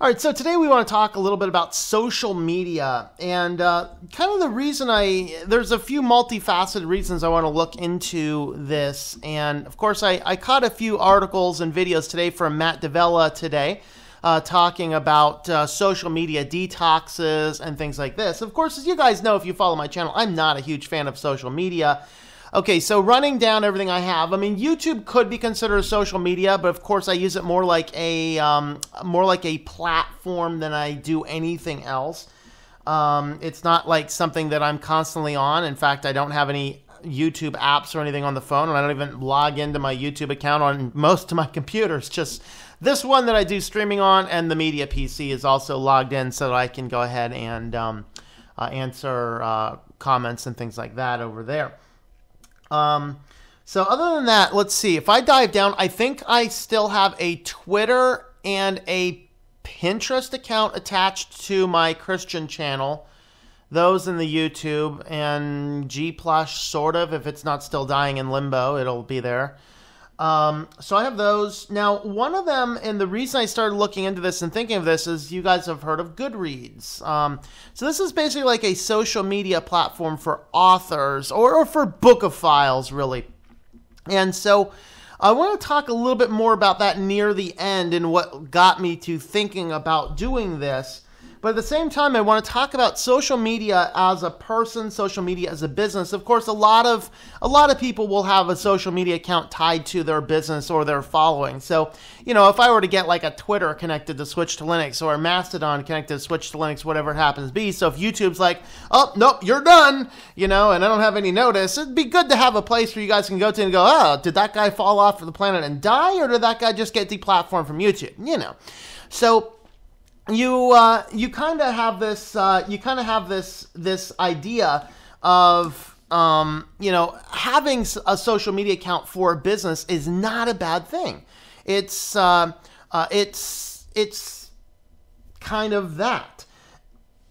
All right, so today we want to talk a little bit about social media and kind of the reason there's a few multifaceted reasons I want to look into this. And of course, I caught a few articles and videos today from Matt D'Avella today talking about social media detoxes and things like this. Of course, as you guys know, if you follow my channel, I'm not a huge fan of social media. Okay, so running down everything I have, I mean, YouTube could be considered social media, but of course I use it more like a platform than I do anything else. It's not like something that I'm constantly on. In fact, I don't have any YouTube apps or anything on the phone, and I don't even log into my YouTube account on most of my computers. Just this one that I do streaming on, and the media PC is also logged in so that I can go ahead and answer comments and things like that over there. So other than that, let's see. If I dive down, I think I still have a Twitter and a Pinterest account attached to my Christian channel. Those in the YouTube and G+, sort of. If it's not still dying in limbo, it'll be there. So I have those. Now, one of them, and the reason I started looking into this and thinking of this is you guys have heard of Goodreads. So this is basically like a social media platform for authors or for bookophiles, really. And so I want to talk a little bit more about that near the end and what got me to thinking about doing this. But at the same time, I want to talk about social media as a person, social media as a business. Of course, a lot of people will have a social media account tied to their business or their following. So, you know, if I were to get like a Twitter connected to SwitchedtoLinux or a Mastodon connected to SwitchedtoLinux, whatever it happens to be. So if YouTube's like, oh, nope, you're done, you know, and I don't have any notice, it'd be good to have a place where you guys can go to and go, oh, did that guy fall off the planet and die, or did that guy just get deplatformed from YouTube? You know, so you kind of have this this idea of you know, having a social media account for a business is not a bad thing. It's kind of that.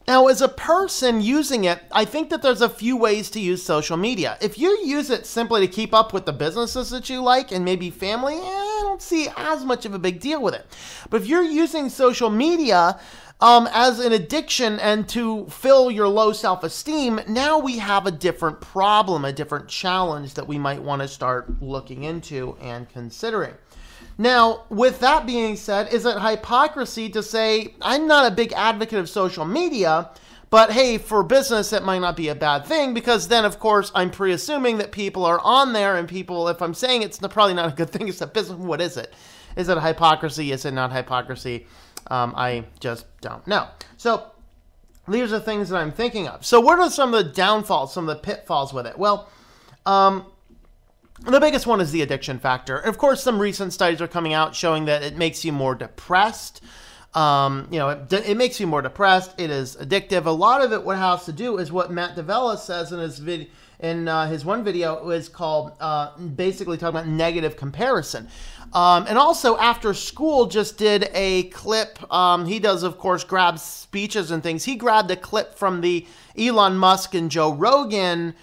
Now, as a person using it, I think that there's a few ways to use social media. If you use it simply to keep up with the businesses that you like and maybe family, I don't see as much of a big deal with it. But if you're using social media as an addiction and to fill your low self-esteem, now we have a different problem, a different challenge that we might want to start looking into and considering. Now, with that being said, is it hypocrisy to say, I'm not a big advocate of social media, but hey, for business, it might not be a bad thing, because then, of course, I'm pre-assuming that people are on there, and people, if I'm saying it's probably not a good thing, it's a business, what is it? Is it hypocrisy? Is it not hypocrisy? I just don't know. So these are things that I'm thinking of. So what are some of the downfalls, some of the pitfalls with it? Well, the biggest one is the addiction factor. Of course, some recent studies are coming out showing that it makes you more depressed. You know, it makes you more depressed. It is addictive. A lot of it, what it has to do is what Matt D'Avella says in his one video is called basically talking about negative comparison. And also after school just did a clip. He does, of course, grab speeches and things. He grabbed a clip from the Elon Musk and Joe Rogan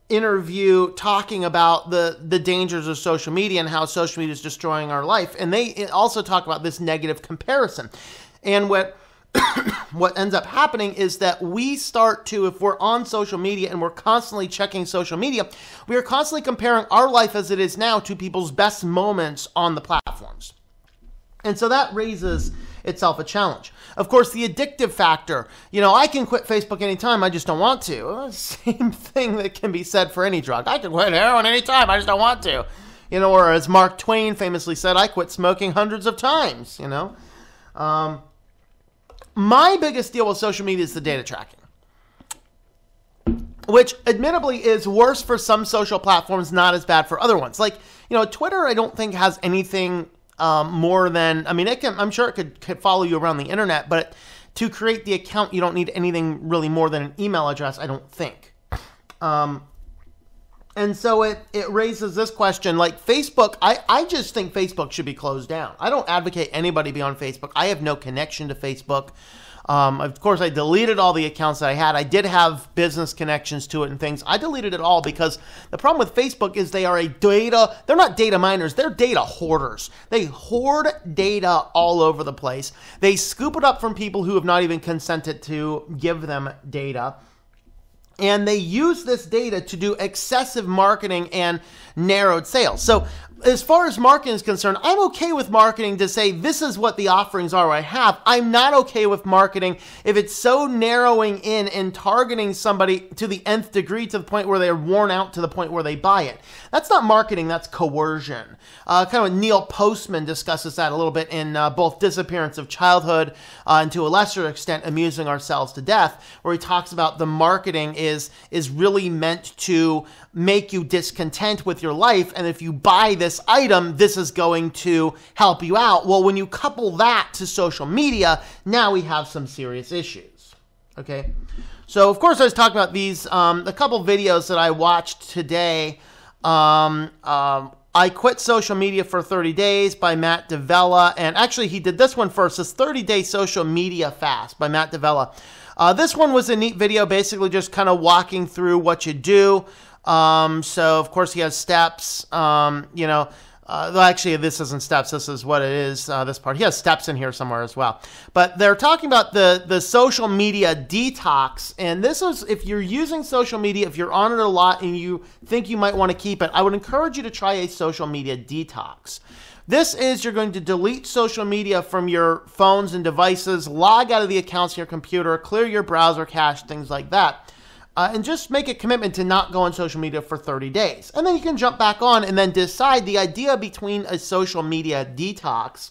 interview talking about the dangers of social media and how social media is destroying our life. And they also talk about this negative comparison. And what ends up happening is that we start to, if we're on social media and we're constantly checking social media, we are constantly comparing our life as it is now to people's best moments on the platforms. And so that raises itself a challenge. Of course, the addictive factor, you know, I can quit Facebook anytime, I just don't want to. Well, same thing that can be said for any drug. I can quit heroin anytime, I just don't want to. You know, or as Mark Twain famously said, I quit smoking hundreds of times, you know. My biggest deal with social media is the data tracking, which admittedly is worse for some social platforms, not as bad for other ones. Like, you know, Twitter, I don't think has anything more than, I mean, I'm sure it could follow you around the internet, but to create the account, you don't need anything really more than an email address, I don't think. And so it raises this question, like Facebook, I just think Facebook should be closed down. I don't advocate anybody be on Facebook. I have no connection to Facebook. Of course, I deleted all the accounts that I had. I did have business connections to it and things. I deleted it all because the problem with Facebook is they're not data miners, they're data hoarders. They hoard data all over the place. They scoop it up from people who have not even consented to give them data. And they use this data to do excessive marketing and narrowed sales. So as far as marketing is concerned, I'm okay with marketing to say this is what the offerings are I have. I'm not okay with marketing if it's so narrowing in and targeting somebody to the nth degree to the point where they're worn out to the point where they buy it. That's not marketing, that's coercion. Kind of Neil Postman discusses that a little bit in both Disappearance of Childhood and to a lesser extent Amusing Ourselves to Death, where he talks about the marketing is really meant to make you discontent with your life, and if you buy this item, this is going to help you out. Well, when you couple that to social media, now we have some serious issues. Okay, so of course I was talking about these, a couple videos that I watched today. I Quit Social Media for 30 Days by Matt D'Avella, and actually he did this one first, this 30-day social media fast by Matt D'Avella. This one was a neat video, basically just kind of walking through what you do. So of course he has steps, actually this isn't steps, this is what it is, this part. He has steps in here somewhere as well. But they're talking about the social media detox, and this is, if you're using social media, if you're on it a lot and you think you might want to keep it, I would encourage you to try a social media detox. This is, you're going to delete social media from your phones and devices, log out of the accounts on your computer, clear your browser cache, things like that. And just make a commitment to not go on social media for 30 days. And then you can jump back on and then decide. The idea between a social media detox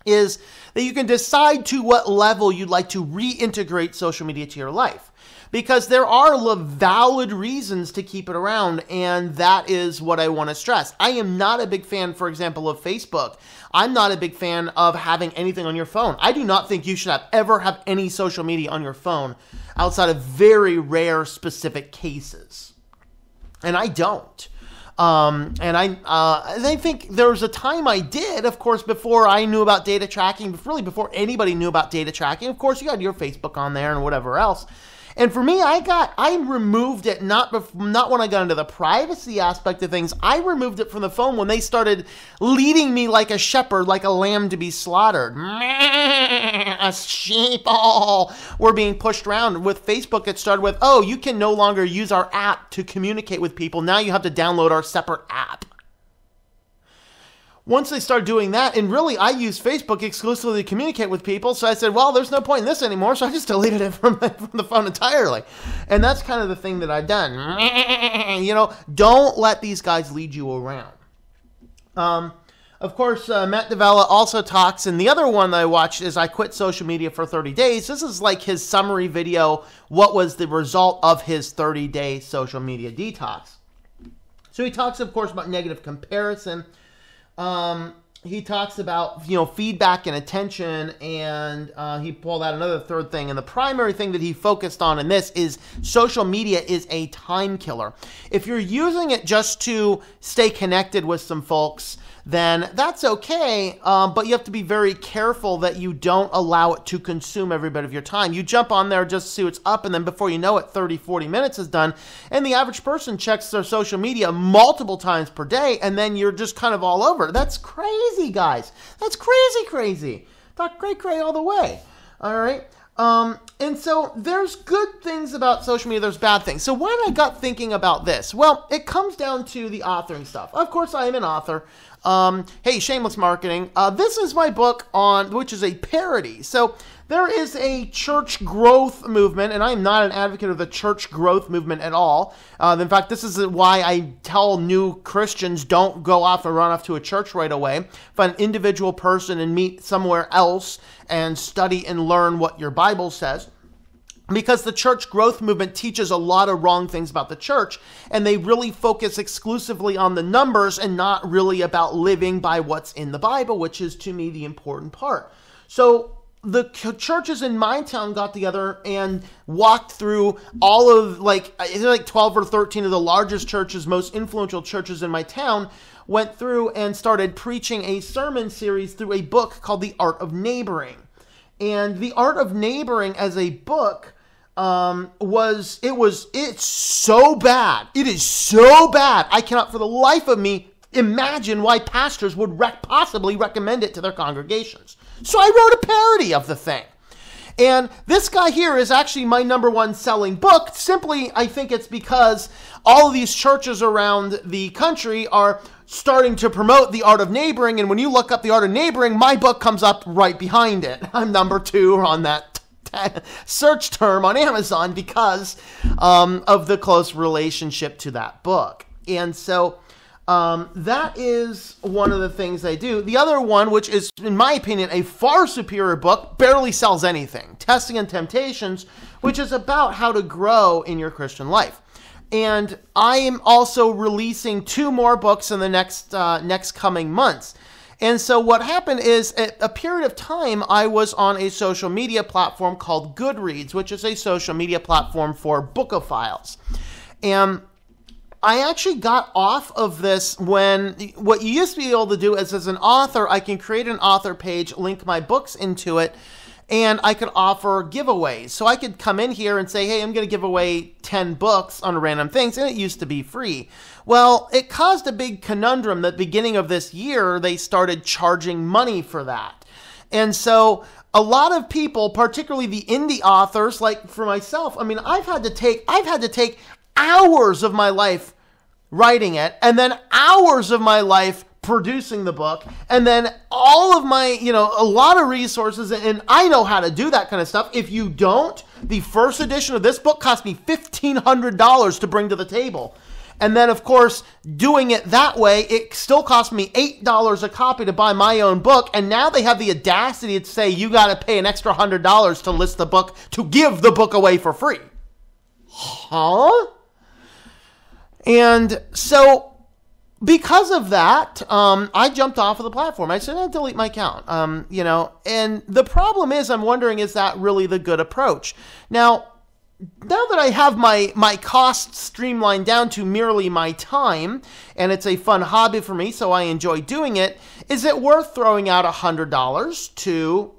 is that you can decide to what level you'd like to reintegrate social media to your life. Because there are valid reasons to keep it around, and that is what I want to stress. I am not a big fan, for example, of Facebook. I'm not a big fan of having anything on your phone. I do not think you should ever have any social media on your phone outside of very rare specific cases. And I don't. And I think there was a time I did, of course, before I knew about data tracking, really before anybody knew about data tracking. Of course, you had your Facebook on there and whatever else. And for me, I removed it not when I got into the privacy aspect of things. I removed it from the phone when they started leading me like a shepherd, like a lamb to be slaughtered. A sheeple were being pushed around. With Facebook, it started with, oh, you can no longer use our app to communicate with people. Now you have to download our separate app. Once they started doing that, and really I use Facebook exclusively to communicate with people, so I said, well, there's no point in this anymore, so I just deleted it from the phone entirely. And that's kind of the thing that I've done. Don't let these guys lead you around. Of course, Matt D'Avella also talks, and the other one that I watched is I Quit Social Media for 30 Days. This is like his summary video, what was the result of his 30-day social media detox. So he talks, of course, about negative comparison. He talks about, feedback and attention, and he pulled out another third thing. And the primary thing that he focused on in this is social media is a time killer. If you're using it just to stay connected with some folks, then that's okay, but you have to be very careful that you don't allow it to consume every bit of your time. You jump on there just to see what's up, and then before you know it, 30, 40 minutes is done, and the average person checks their social media multiple times per day, and then you're just kind of all over. That's crazy, guys. That's crazy. Talk cray all the way. All right? And so there's good things about social media, there's bad things. So why I got thinking about this? Well, it comes down to the authoring stuff. Of course, I am an author. Hey, shameless marketing. This is my book which is a parody. So there is a church growth movement, and I'm not an advocate of the church growth movement at all. In fact, this is why I tell new Christians don't go off and run off to a church right away. Find an individual person and meet somewhere else and study and learn what your Bible says. Because the church growth movement teaches a lot of wrong things about the church, and they really focus exclusively on the numbers and not really about living by what's in the Bible, which is, to me, the important part. So the churches in my town got together and walked through all of, like 12 or 13 of the largest churches, most influential churches in my town, went through and started preaching a sermon series through a book called The Art of Neighboring. And The Art of Neighboring as a book it's so bad. It is so bad. I cannot for the life of me imagine why pastors would possibly recommend it to their congregations. So I wrote a parody of the thing. And this guy here is actually my #1 selling book. Simply, I think it's because all of these churches around the country are starting to promote The Art of Neighboring. And when you look up The Art of Neighboring, my book comes up right behind it. I'm #2 on that search term on Amazon because of the close relationship to that book. And so that is one of the things I do. The other one, which is, in my opinion, a far superior book, barely sells anything. Testing and Temptations, which is about how to grow in your Christian life. And I am also releasing 2 more books in the next coming months. And so what happened is, at a period of time, I was on a social media platform called Goodreads, which is a social media platform for bookophiles. And I actually got off of this when what you used to be able to do is, as an author, I can create an author page, link my books into it, and I could offer giveaways. So I could come in here and say, hey, I'm going to give away 10 books on random things, and it used to be free. Well, it caused a big conundrum that beginning of this year, they started charging money for that. And so a lot of people, particularly the indie authors, like for myself, I mean, I've had to take hours of my life writing it, and then hours of my life producing the book, and then all of my, a lot of resources, and I know how to do that kind of stuff. If you don't, the first edition of this book cost me $1,500 to bring to the table. And then, of course, doing it that way, it still cost me $8 a copy to buy my own book, and now they have the audacity to say you got to pay an extra $100 to list the book, to give the book away for free. Huh? And so, because of that, I jumped off of the platform. I said, delete my account. And the problem is, I'm wondering, is that really the good approach? Now that I have my costs streamlined down to merely my time, and it's a fun hobby for me, so I enjoy doing it, is it worth throwing out $100 to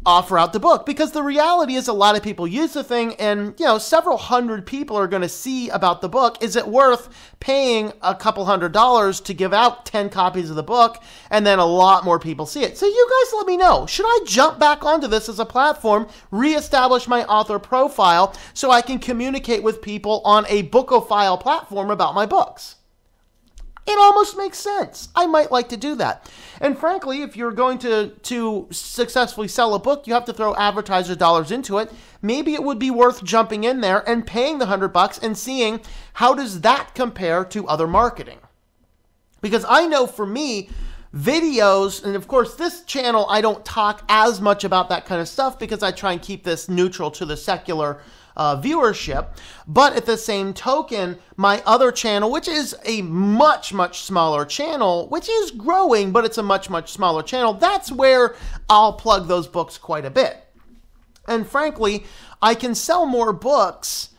offer out the book? Because the reality is, a lot of people use the thing, and several hundred people are going to see about the book. Is it worth paying a couple $100 to give out 10 copies of the book, and then a lot more people see it? So you guys let me know. Should I jump back onto this as a platform, reestablish my author profile, so I can communicate with people on a bookophile platform about my books? It almost makes sense. I might like to do that. And frankly, if you're going to successfully sell a book, you have to throw advertiser dollars into it. Maybe it would be worth jumping in there and paying the $100 and seeing how does that compare to other marketing. Because I know for me, videos, and of course this channel, I don't talk as much about that kind of stuff because I try and keep this neutral to the secular viewership. But at the same token, my other channel, which is a much, much smaller channel, which is growing, but it's a much, much smaller channel, that's where I'll plug those books quite a bit. And frankly, I can sell more books.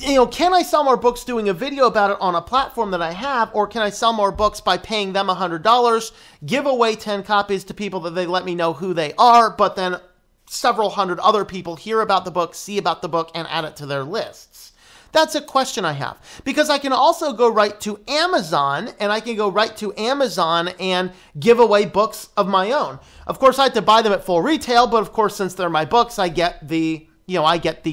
Can I sell more books doing a video about it on a platform that I have, or can I sell more books by paying them $100, give away 10 copies to people that they let me know who they are, but then several hundred other people hear about the book, see about the book, and add it to their lists? That's a question I have. Because I can also go right to Amazon, and I can go right to Amazon and give away books of my own. Of course, I have to buy them at full retail, but of course, since they're my books, I get the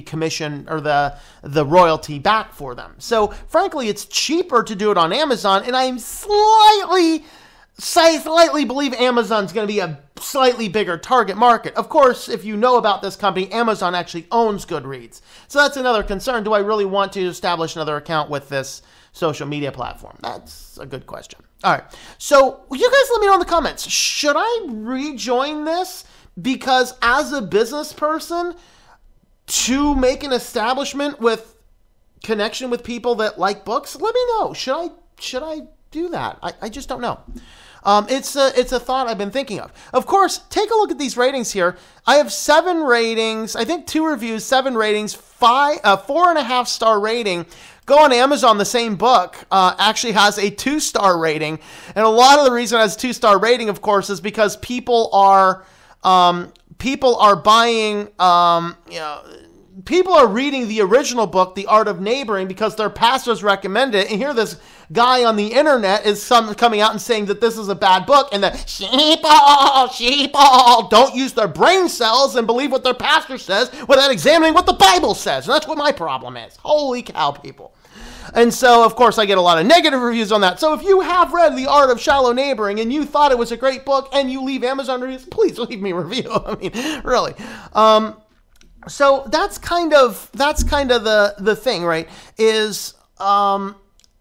commission or the royalty back for them. So frankly, it's cheaper to do it on Amazon, and I'm slightly believe Amazon's going to be a slightly bigger target market. Of course, if you know about this company, Amazon actually owns Goodreads. So that's another concern. Do I really want to establish another account with this social media platform? That's a good question. All right. So you guys let me know in the comments. Should I rejoin this? Because as a business person, to make an establishment with connection with people that like books, let me know. Should I do that? I just don't know. It's a thought I've been thinking of. Of course, take a look at these ratings here. I have 7 ratings, I think 2 reviews, 7 ratings, 4.5 star rating. Go on Amazon, the same book actually has a 2-star rating. And a lot of the reason it has a 2-star rating, of course, is because people are buying, people are reading the original book, The Art of Neighboring, because their pastors recommend it. And here this guy on the internet is coming out and saying that this is a bad book and that sheeple don't use their brain cells and believe what their pastor says without examining what the Bible says. And that's what my problem is. Holy cow, people. And so, of course, I get a lot of negative reviews on that. So if you have read The Art of Shallow Neighboring and you thought it was a great book and you leave Amazon reviews, please leave me a review. I mean, really. So that's kind of the thing, right? Is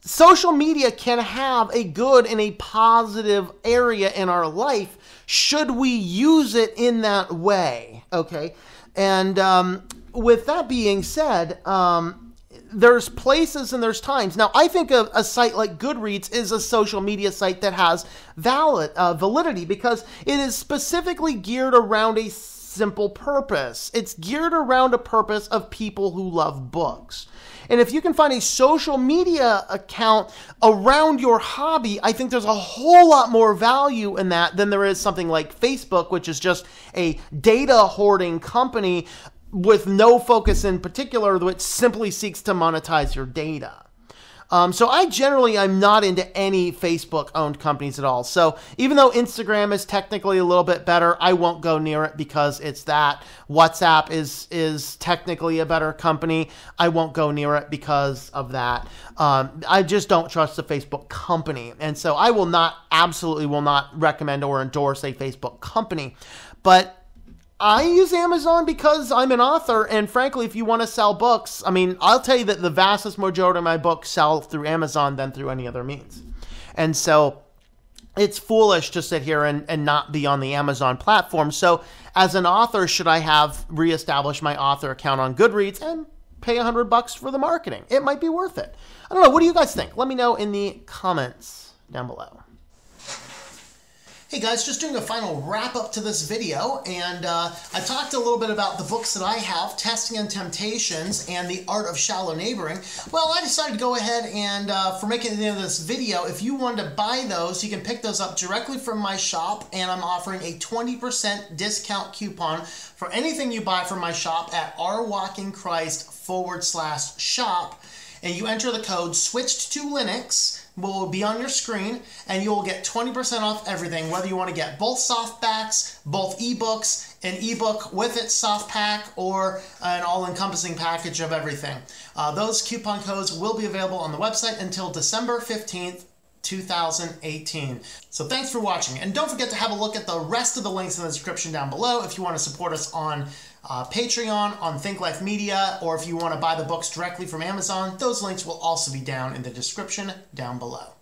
social media can have a good and a positive area in our life should we use it in that way, okay? And with that being said, there's places and there's times. Now, I think a site like Goodreads is a social media site that has validity because it is specifically geared around a simple purpose. It's geared around a purpose of people who love books. And if you can find a social media account around your hobby, I think there's a whole lot more value in that than there is something like Facebook, which is just a data hoarding company with no focus in particular, which simply seeks to monetize your data. So I'm not into any Facebook-owned companies at all. So even though Instagram is technically a little bit better, I won't go near it because it's that. WhatsApp is technically a better company. I won't go near it because of that. I just don't trust the Facebook company. And so I absolutely will not recommend or endorse a Facebook company. But I use Amazon because I'm an author, and frankly, if you want to sell books, I mean, I'll tell you that the vastest majority of my books sell through Amazon than through any other means. And so it's foolish to sit here and not be on the Amazon platform. So as an author, should I have reestablished my author account on Goodreads and pay $100 for the marketing? It might be worth it. I don't know. What do you guys think? Let me know in the comments down below. Hey guys, just doing a final wrap up to this video, and I talked a little bit about the books that I have, Testing and Temptations and The Art of Shallow Neighboring. Well, I decided to go ahead and, for making the end of this video, if you wanted to buy those, you can pick those up directly from my shop, and I'm offering a 20% discount coupon for anything you buy from my shop at rwalkinchrist.com/shop, and you enter the code SwitchedtoLinux, will be on your screen, and you will get 20% off everything, whether you want to get both softbacks, both ebooks, an ebook with its soft pack, or an all-encompassing package of everything. Those coupon codes will be available on the website until December 15th, 2018. So thanks for watching, and don't forget to have a look at the rest of the links in the description down below if you want to support us on Patreon, on Think Life Media, or if you want to buy the books directly from Amazon. Those links will also be down in the description down below.